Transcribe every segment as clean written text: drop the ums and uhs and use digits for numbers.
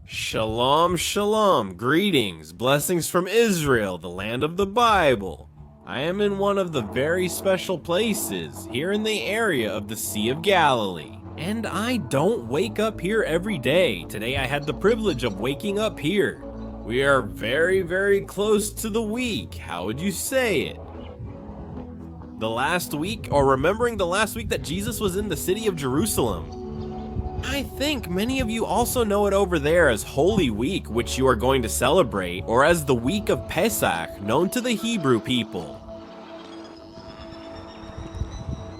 Shalom, shalom, greetings, blessings from Israel, the land of the Bible. I am in one of the very special places, here in the area of the Sea of Galilee. And I don't wake up here every day. Today I had the privilege of waking up here. We are very, very close to the week. How would you say it? The last week, or remembering the last week that Jesus was in the city of Jerusalem. I think many of you also know it over there as Holy Week, which you are going to celebrate, or as the week of Pesach, known to the Hebrew people.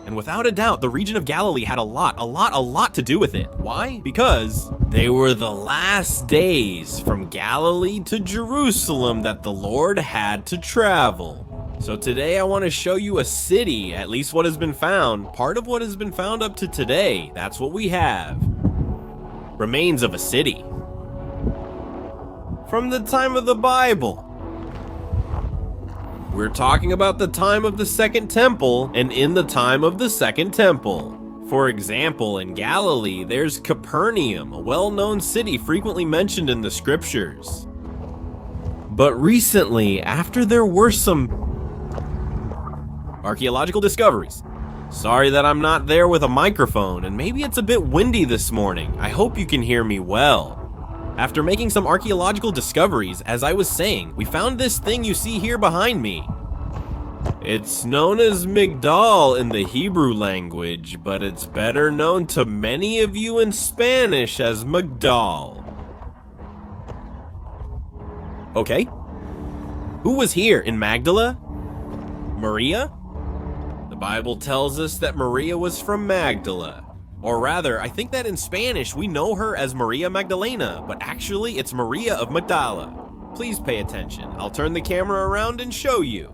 And without a doubt, the region of Galilee had a lot to do with it. Why? Because they were the last days from Galilee to Jerusalem that the Lord had to travel. So today I want to show you a city, at least what has been found, part of what has been found up to today. That's what we have. Remains of a city. From the time of the Bible. We're talking about the time of the Second Temple and in the time of the Second Temple. For example, in Galilee, there's Capernaum, a well-known city frequently mentioned in the scriptures. But recently, after there were some archaeological discoveries. Sorry that I'm not there with a microphone, and maybe it's a bit windy this morning. I hope you can hear me well. After making some archaeological discoveries, as I was saying, we found this thing you see here behind me. It's known as Magdala in the Hebrew language, but it's better known to many of you in Spanish as Magdala. Okay. Who was here in Magdala? Maria? The Bible tells us that Maria was from Magdala. Or rather, I think that in Spanish we know her as Maria Magdalena, but actually it's Maria of Magdala. Please pay attention. I'll turn the camera around and show you.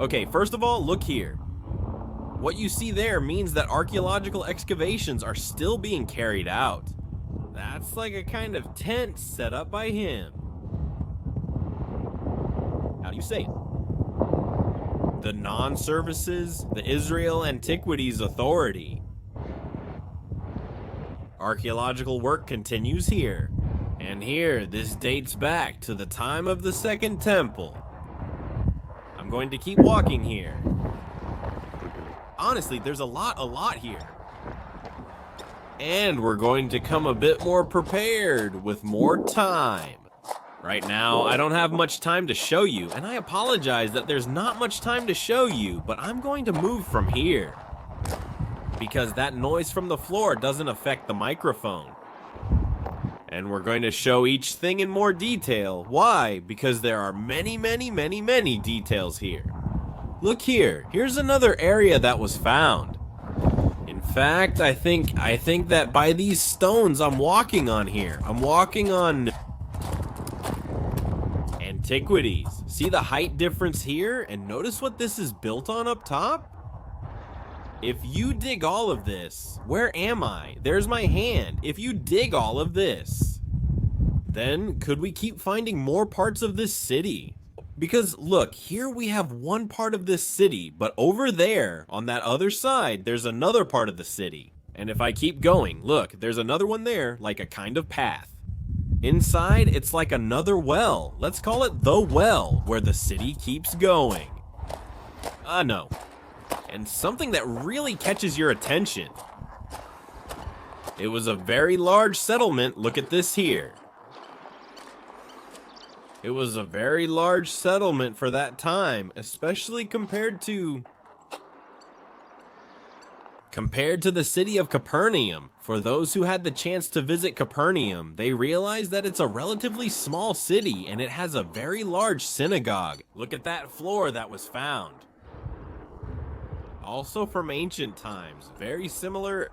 Okay, first of all, look here. What you see there means that archaeological excavations are still being carried out. That's like a kind of tent set up by him. How do you say it? The Non-Services, the Israel Antiquities Authority. Archaeological work continues here. And here, this dates back to the time of the Second Temple. I'm going to keep walking here. Honestly, there's a lot here. And we're going to come a bit more prepared with more time. Right now, I don't have much time to show you, and I apologize that there's not much time to show you, but I'm going to move from here. Because that noise from the floor doesn't affect the microphone. And we're going to show each thing in more detail. Why? Because there are many details here. Look here. Here's another area that was found. In fact, I think that by these stones I'm walking on here. I'm walking on antiquities. See the height difference here? And notice what this is built on up top? If you dig all of this, where am I? There's my hand. If you dig all of this, then could we keep finding more parts of this city? Because look, here we have one part of this city, but over there, on that other side, there's another part of the city. And if I keep going, look, there's another one there, like a kind of path. Inside, it's like another well. Let's call it the well, where the city keeps going. No. And something that really catches your attention. It was a very large settlement. Look at this here. It was a very large settlement for that time, especially compared to the city of Capernaum. For those who had the chance to visit Capernaum, they realized that it's a relatively small city and it has a very large synagogue. Look at that floor that was found. Also from ancient times, very similar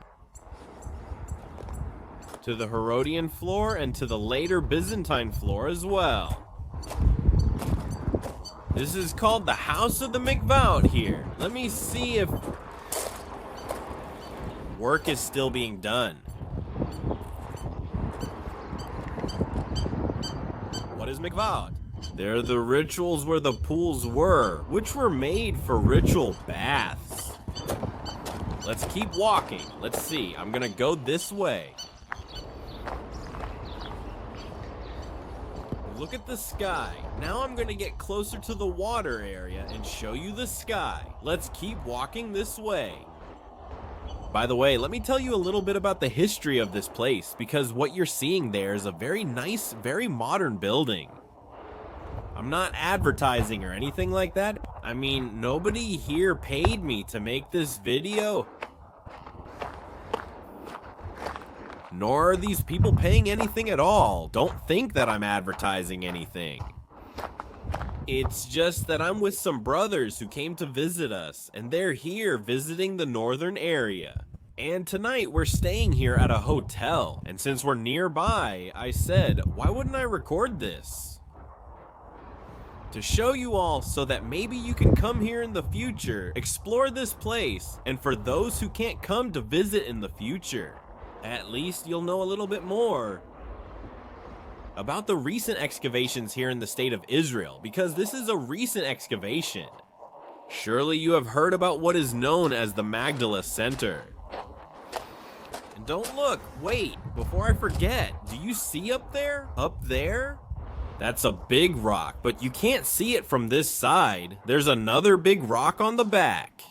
to the Herodian floor and to the later Byzantine floor as well. This is called the House of the McVout here. Let me see if work is still being done. What is McVout? They're the rituals where the pools were, which were made for ritual baths. Let's keep walking. Let's see. I'm gonna go this way. Look at the sky. Now I'm gonna get closer to the water area and show you the sky. Let's keep walking this way. By the way, let me tell you a little bit about the history of this place, because what you're seeing there is a very nice, very modern building. I'm not advertising or anything like that. I mean, nobody here paid me to make this video. Nor are these people paying anything at all. Don't think that I'm advertising anything. It's just that I'm with some brothers who came to visit us, and they're here visiting the northern area. And tonight we're staying here at a hotel, and since we're nearby, I said, why wouldn't I record this? To show you all so that maybe you can come here in the future, explore this place, and for those who can't come to visit in the future, at least you'll know a little bit more about the recent excavations here in the state of Israel, because this is a recent excavation. Surely you have heard about what is known as the Magdala Center. And don't look, wait, before I forget, do you see up there? Up there? That's a big rock, but you can't see it from this side. There's another big rock on the back.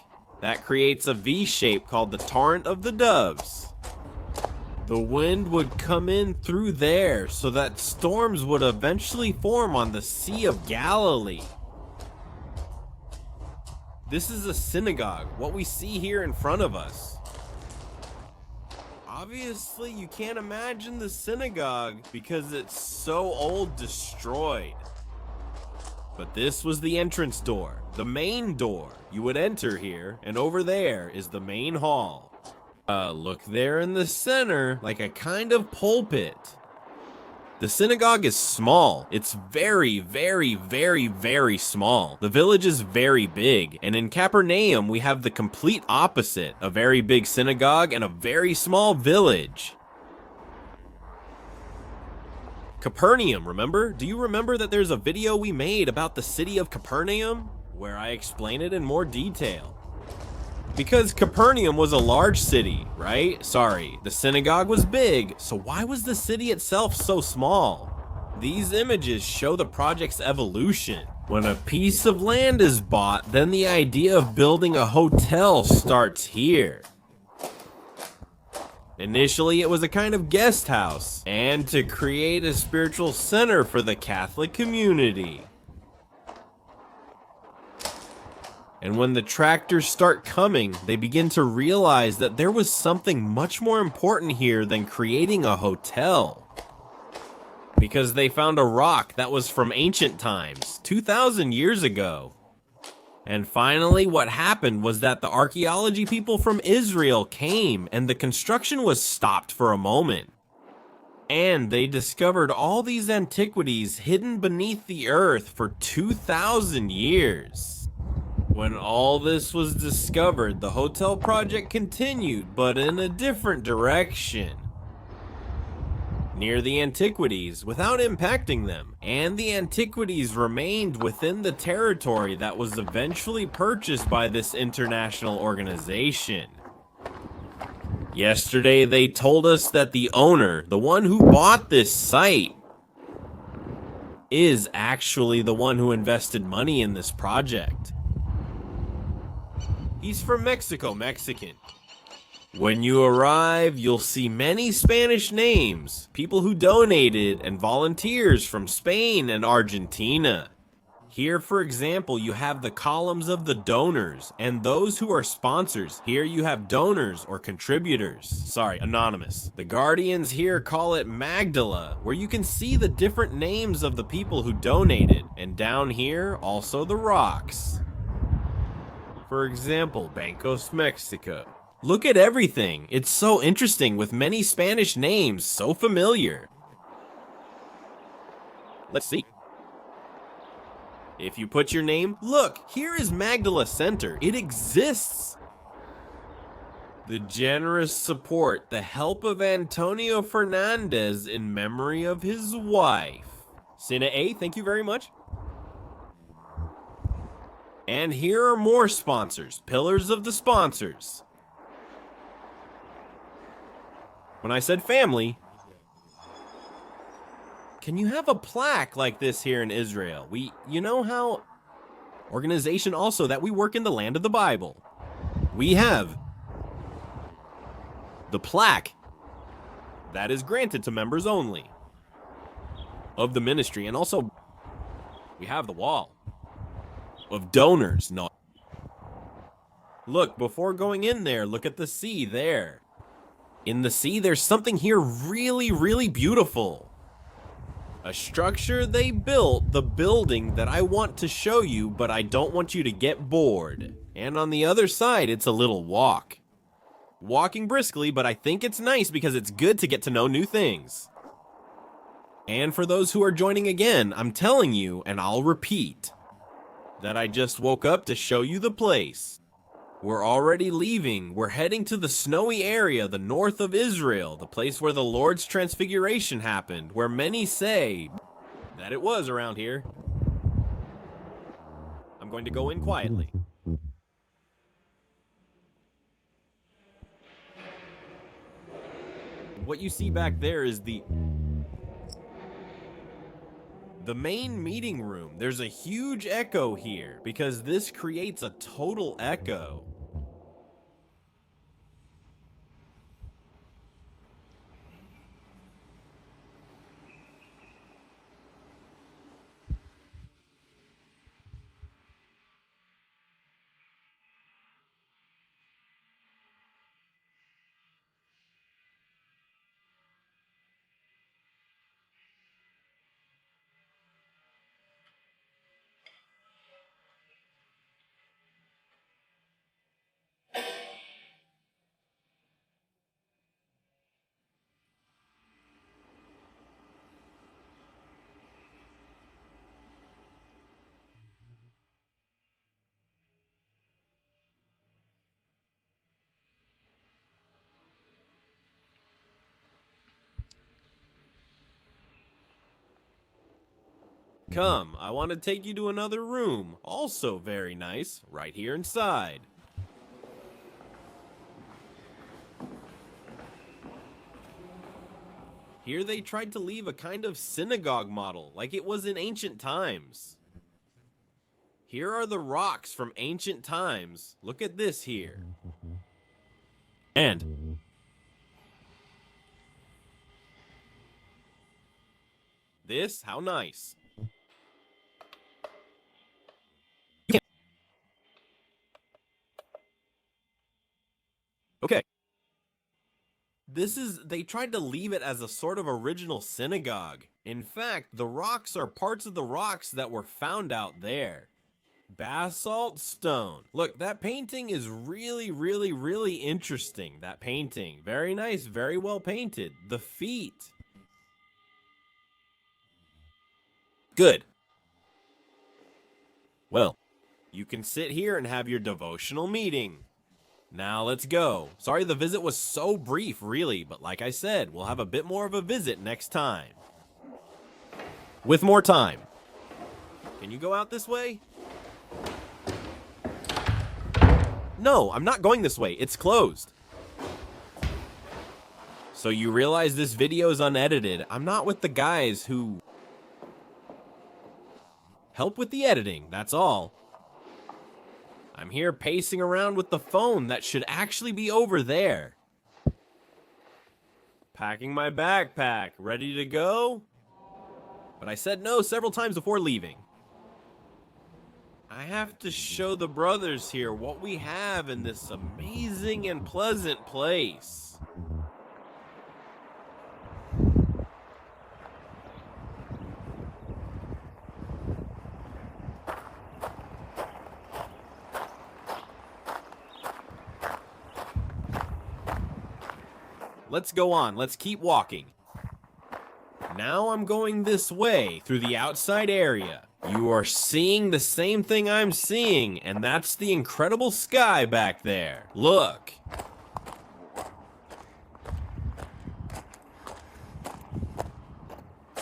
That creates a V shape called the Torrent of the Doves. The wind would come in through there so that storms would eventually form on the Sea of Galilee. This is a synagogue, what we see here in front of us. Obviously, you can't imagine the synagogue because it's so old, destroyed. But this was the entrance door, the main door. You would enter here, and over there is the main hall. Look there in the center, like a kind of pulpit. The synagogue is small. It's very, very, very, very small. The village is very big, and in Capernaum we have the complete opposite, a very big synagogue and a very small village. Capernaum, remember? Do you remember that there's a video we made about the city of Capernaum, where I explain it in more detail? Because Capernaum was a large city, right? Sorry, the synagogue was big, so why was the city itself so small? These images show the project's evolution. When a piece of land is bought, then the idea of building a hotel starts here. Initially, it was a kind of guest house, and to create a spiritual center for the Catholic community. And when the tractors start coming, they begin to realize that there was something much more important here than creating a hotel. Because they found a rock that was from ancient times, 2,000 years ago. And finally, what happened was that the archaeology people from Israel came and the construction was stopped for a moment. And they discovered all these antiquities hidden beneath the earth for 2,000 years. When all this was discovered, the hotel project continued, but in a different direction. Near the antiquities, without impacting them, and the antiquities remained within the territory that was eventually purchased by this international organization. Yesterday, they told us that the owner, the one who bought this site, is actually the one who invested money in this project. He's from Mexico, Mexican. When you arrive, you'll see many Spanish names, people who donated, and volunteers from Spain and Argentina. Here, for example, you have the columns of the donors and those who are sponsors. Here you have donors or contributors. Sorry, anonymous. The Guardians here call it Magdala, where you can see the different names of the people who donated. And down here, also the rocks. For example, Bancos Mexico. Look at everything. It's so interesting with many Spanish names, so familiar. Let's see. If you put your name, look, here is Magdala Center. It exists. The generous support, the help of Antonio Fernandez in memory of his wife. Sina A, thank you very much. And here are more sponsors, pillars of the sponsors. When I said family, can you have a plaque like this here in Israel? You know how, organization also that we work in the land of the Bible. We have the plaque that is granted to members only of the ministry. And also, we have the wall of donors. No. Look, before going in there, look at the sea there. In the sea, there's something here really, really beautiful. A structure they built, the building that I want to show you, but I don't want you to get bored. And on the other side, it's a little walk. Walking briskly, but I think it's nice because it's good to get to know new things. And for those who are joining again, I'm telling you, and I'll repeat, that I just woke up to show you the place. We're already leaving. We're heading to the snowy area, the north of Israel, the place where the Lord's transfiguration happened, where many say that it was around here. I'm going to go in quietly. What you see back there is the main meeting room. There's a huge echo here because this creates a total echo. Come, I want to take you to another room, also very nice, right here inside. Here they tried to leave a kind of synagogue model, like it was in ancient times. Here are the rocks from ancient times. Look at this here. And this, how nice. Okay. They tried to leave it as a sort of original synagogue. In fact, the rocks are parts of the rocks that were found out there. Basalt stone. Look, that painting is really, really, really interesting. That painting. Very nice, very well painted. The feet. Good. Well, you can sit here and have your devotional meeting. Now let's go. Sorry the visit was so brief, really, but like I said, we'll have a bit more of a visit next time. With more time. Can you go out this way? No, I'm not going this way. It's closed. So you realize this video is unedited. I'm not with the guys who help with the editing, that's all. I'm here pacing around with the phone that should actually be over there. Packing my backpack, ready to go? But I said no several times before leaving. I have to show the brothers here what we have in this amazing and pleasant place. Let's go on. Let's keep walking. Now I'm going this way through the outside area. You are seeing the same thing I'm seeing, and that's the incredible sky back there. Look.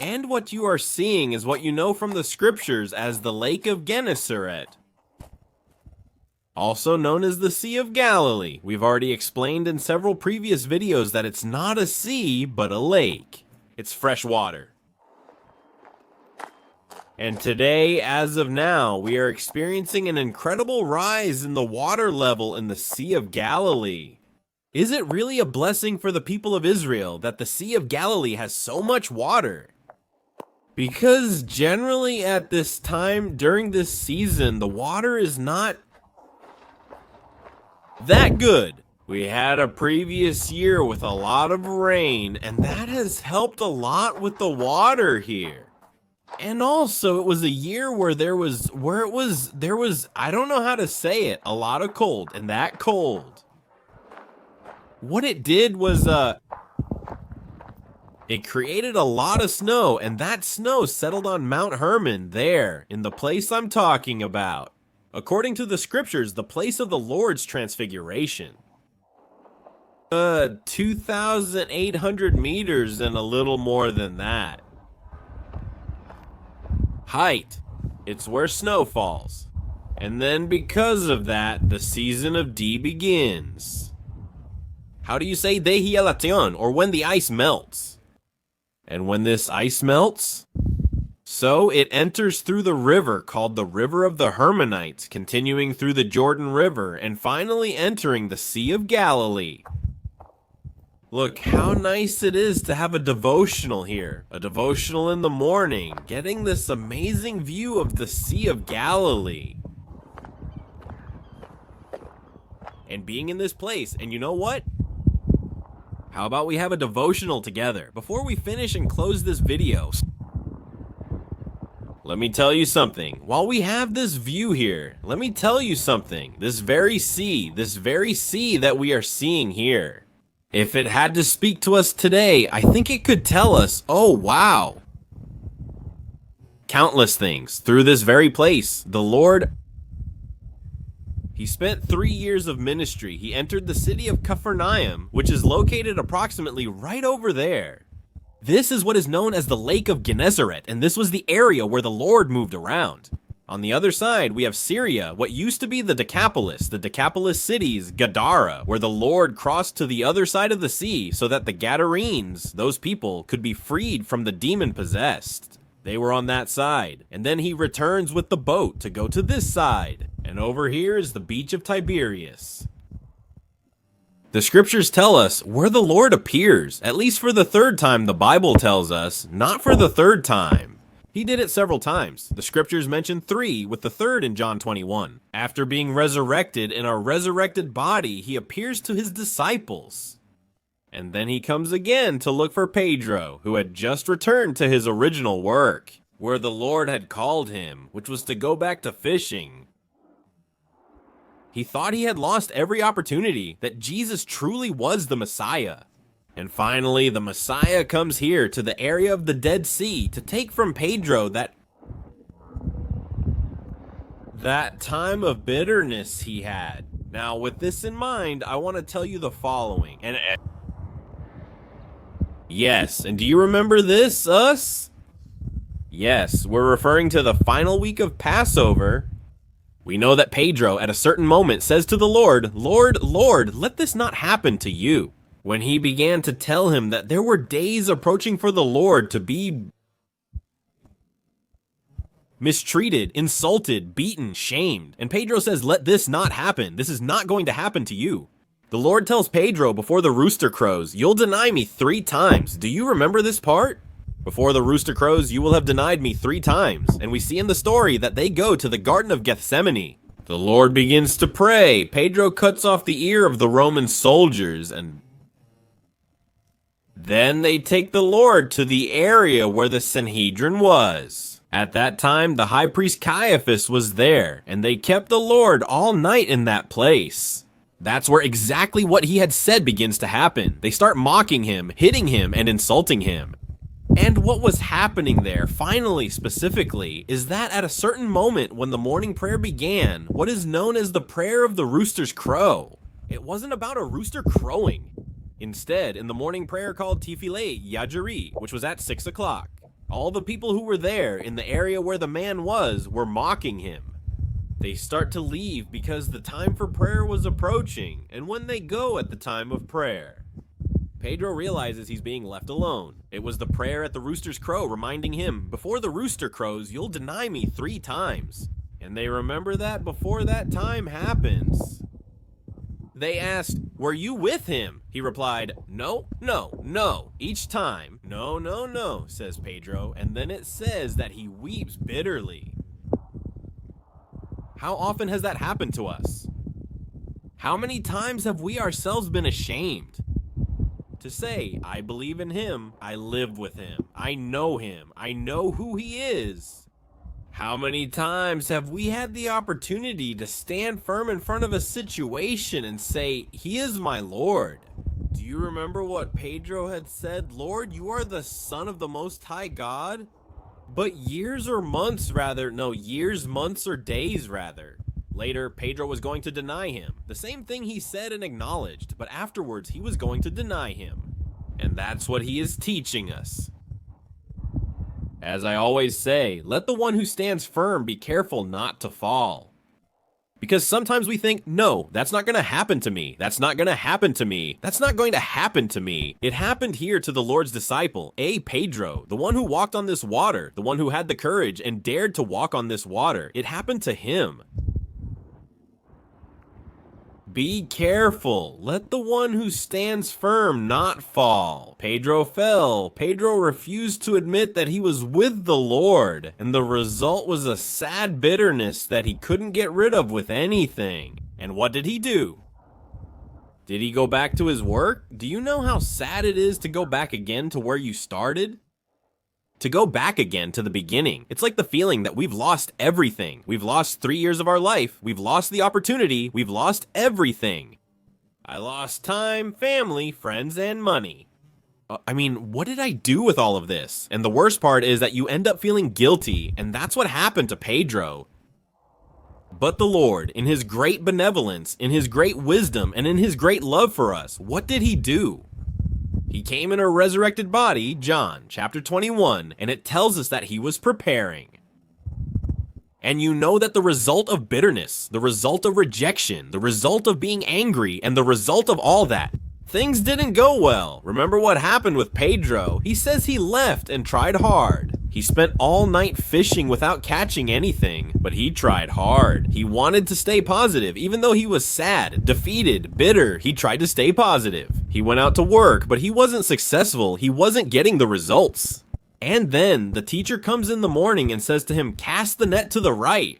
And what you are seeing is what you know from the scriptures as the Lake of Gennesaret, also known as the Sea of Galilee. We've already explained in several previous videos that it's not a sea, but a lake. It's fresh water. And today, as of now, we are experiencing an incredible rise in the water level in the Sea of Galilee. Is it really a blessing for the people of Israel that the Sea of Galilee has so much water? Because generally at this time, during this season, the water is not that good. We had a previous year with a lot of rain, and that has helped a lot with the water here. And also, it was a year where there was, I don't know how to say it, a lot of cold, and that cold, what it did was, it created a lot of snow, and that snow settled on Mount Hermon there, in the place I'm talking about. According to the scriptures, the place of the Lord's transfiguration. 2,800 meters and a little more than that. Height, it's where snow falls. And then because of that, the season of D begins. How do you say dehielación, or when the ice melts? And when this ice melts, so it enters through the river called the River of the Hermonites, continuing through the Jordan River, and finally entering the Sea of Galilee. Look how nice it is to have a devotional here. A devotional in the morning, getting this amazing view of the Sea of Galilee. And being in this place, and you know what? How about we have a devotional together? Before we finish and close this video, let me tell you something. While we have this view here, let me tell you something. This very sea that we are seeing here, if it had to speak to us today, I think it could tell us, oh wow, countless things. Through this very place, the Lord, he spent 3 years of ministry. He entered the city of Capernaum, which is located approximately right over there. This is what is known as the Lake of Gennesaret, and this was the area where the Lord moved around. On the other side, we have Syria, what used to be the Decapolis cities, Gadara, where the Lord crossed to the other side of the sea so that the Gadarenes, those people, could be freed from the demon-possessed. They were on that side, and then he returns with the boat to go to this side, and over here is the beach of Tiberias. The scriptures tell us where the Lord appears, at least for the third time the Bible tells us, not for the third time. He did it several times. The scriptures mention 3, with the third in John 21. After being resurrected in a resurrected body, he appears to his disciples. And then he comes again to look for Pedro, who had just returned to his original work, where the Lord had called him, which was to go back to fishing. He thought he had lost every opportunity, that Jesus truly was the Messiah. And finally, the Messiah comes here to the area of the Dead Sea to take from Pedro that time of bitterness he had. Now, with this in mind, I want to tell you the following. Yes, and do you remember this, us? Yes, we're referring to the final week of Passover. We know that Pedro, at a certain moment, says to the Lord, "Lord, Lord, let this not happen to you." When he began to tell him that there were days approaching for the Lord to be mistreated, insulted, beaten, shamed. And Pedro says, let this not happen. This is not going to happen to you. The Lord tells Pedro before the rooster crows, "You'll deny me 3 times. Do you remember this part? Before the rooster crows, you will have denied me 3 times. And we see in the story that they go to the Garden of Gethsemane. The Lord begins to pray. Pedro cuts off the ear of the Roman soldiers, and then they take the Lord to the area where the Sanhedrin was. At that time, the high priest Caiaphas was there, and they kept the Lord all night in that place. That's where exactly what he had said begins to happen. They start mocking him, hitting him, and insulting him. And what was happening there, finally, specifically, is that at a certain moment when the morning prayer began, what is known as the prayer of the rooster's crow, it wasn't about a rooster crowing. Instead, in the morning prayer called Tefillah Yajari, which was at 6 o'clock, all the people who were there in the area where the man was were mocking him. They start to leave because the time for prayer was approaching, and when they go at the time of prayer, Pedro realizes he's being left alone. It was the prayer at the rooster's crow reminding him, before the rooster crows, you'll deny me 3 times. And they remember that before that time happens. They asked, were you with him? He replied, no, no, no. Each time, no, no, no, says Pedro, and then it says that he weeps bitterly. How often has that happened to us? How many times have we ourselves been ashamed to say, I believe in him, I live with him, I know who he is? How many times have we had the opportunity to stand firm in front of a situation and say, he is my Lord? Do you remember what Pedro had said? Lord, you are the Son of the Most High God? But years, months or days rather, later, Pedro was going to deny him. The same thing he said and acknowledged, but afterwards he was going to deny him. And that's what he is teaching us. As I always say, let the one who stands firm be careful not to fall. Because sometimes we think, no, that's not going to happen to me. That's not going to happen to me. That's not going to happen to me. It happened here to the Lord's disciple, Pedro, the one who walked on this water, the one who had the courage and dared to walk on this water. It happened to him. Be careful. Let the one who stands firm not fall. Pedro fell. Pedro refused to admit that he was with the Lord, and the result was a sad bitterness that he couldn't get rid of with anything. And what did he do? Did he go back to his work? Do you know how sad it is to go back again to where you started? To go back again to the beginning. It's like the feeling that we've lost everything. We've lost 3 years of our life. We've lost the opportunity. We've lost everything. I lost time, family, friends, and money. What did I do with all of this? And the worst part is that you end up feeling guilty, and that's what happened to Pedro. But the Lord, in his great benevolence, in his great wisdom, and in his great love for us, what did he do? He came in a resurrected body, John chapter 21, and it tells us that he was preparing. And you know that the result of bitterness, the result of rejection, the result of being angry, and the result of all that, things didn't go well. Remember what happened with Pedro? He says he left and tried hard. He spent all night fishing without catching anything, but he tried hard. He wanted to stay positive, even though he was sad, defeated, bitter. He tried to stay positive. He went out to work, but he wasn't successful. He wasn't getting the results. And then the teacher comes in the morning and says to him, cast the net to the right?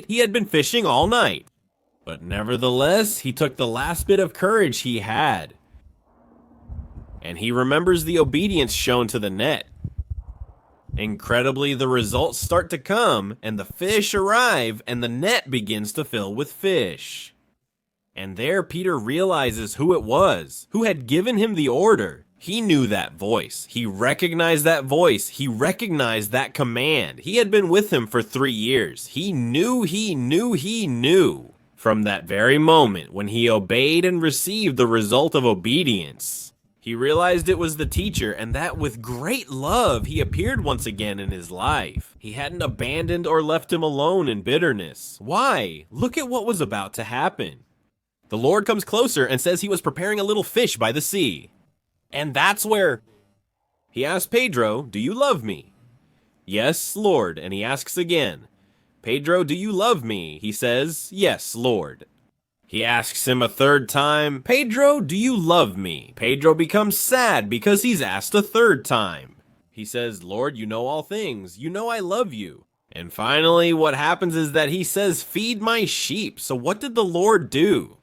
He had been fishing all night. But nevertheless, he took the last bit of courage he had. And he remembers the obedience shown to the net. Incredibly, the results start to come, and the fish arrive, and the net begins to fill with fish. And there Peter realizes who it was, who had given him the order. He knew that voice. He recognized that voice. He recognized that command. He had been with him for 3 years. He knew. From that very moment when he obeyed and received the result of obedience, he realized it was the teacher, and that with great love, he appeared once again in his life. He hadn't abandoned or left him alone in bitterness. Why? Look at what was about to happen. The Lord comes closer and says he was preparing a little fish by the sea. And that's where he asked Pedro, do you love me? Yes, Lord. And he asks again, Pedro, do you love me? He says, yes, Lord. He asks him a third time, Pedro, do you love me? Pedro becomes sad because he's asked a third time. He says, Lord, you know all things. You know I love you. And finally, what happens is that he says, feed my sheep. So what did the Lord do?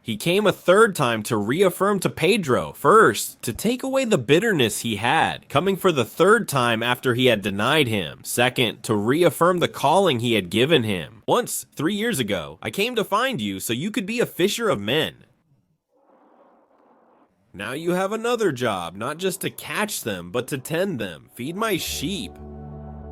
He came a third time to reaffirm to Pedro, first, to take away the bitterness he had, coming for the third time after he had denied him. Second, to reaffirm the calling he had given him. Once, 3 years ago, I came to find you so you could be a fisher of men. Now you have another job, not just to catch them, but to tend them, feed my sheep.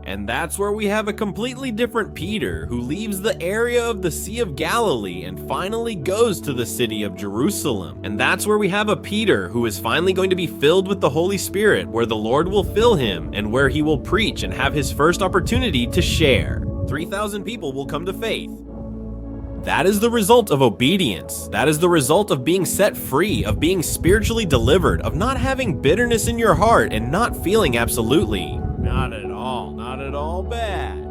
And that's where we have a completely different Peter, who leaves the area of the Sea of Galilee and finally goes to the city of Jerusalem. And that's where we have a Peter who is finally going to be filled with the Holy Spirit, where the Lord will fill him and where he will preach and have his first opportunity to share. 3,000 people will come to faith. That is the result of obedience. That is the result of being set free, of being spiritually delivered, of not having bitterness in your heart and not feeling absolutely not at all bad.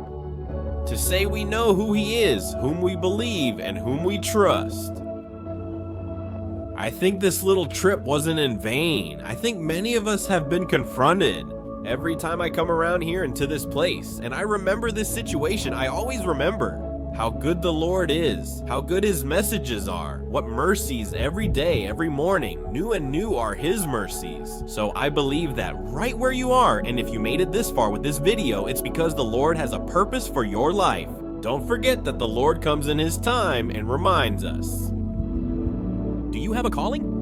To say we know who he is, whom we believe, and whom we trust. I think this little trip wasn't in vain. I think many of us have been confronted every time I come around here and to this place. And I remember this situation. I always remember how good the Lord is, how good his messages are, what mercies every day, every morning, new and new are his mercies. So I believe that right where you are, and if you made it this far with this video, it's because the Lord has a purpose for your life. Don't forget that the Lord comes in his time and reminds us. Do you have a calling?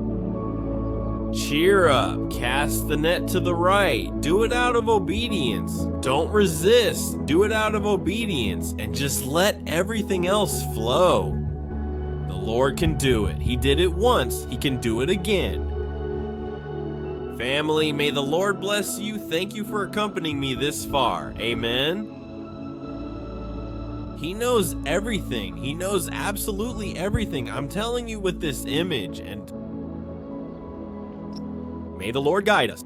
Cheer up, cast the net to the right, do it out of obedience. Don't resist, do it out of obedience, and just let everything else flow. The Lord can do it. He did it once, he can do it again. Family, may the Lord bless you. Thank you for accompanying me this far. Amen. He knows everything. He knows absolutely everything. I'm telling you with this image, and may the Lord guide us.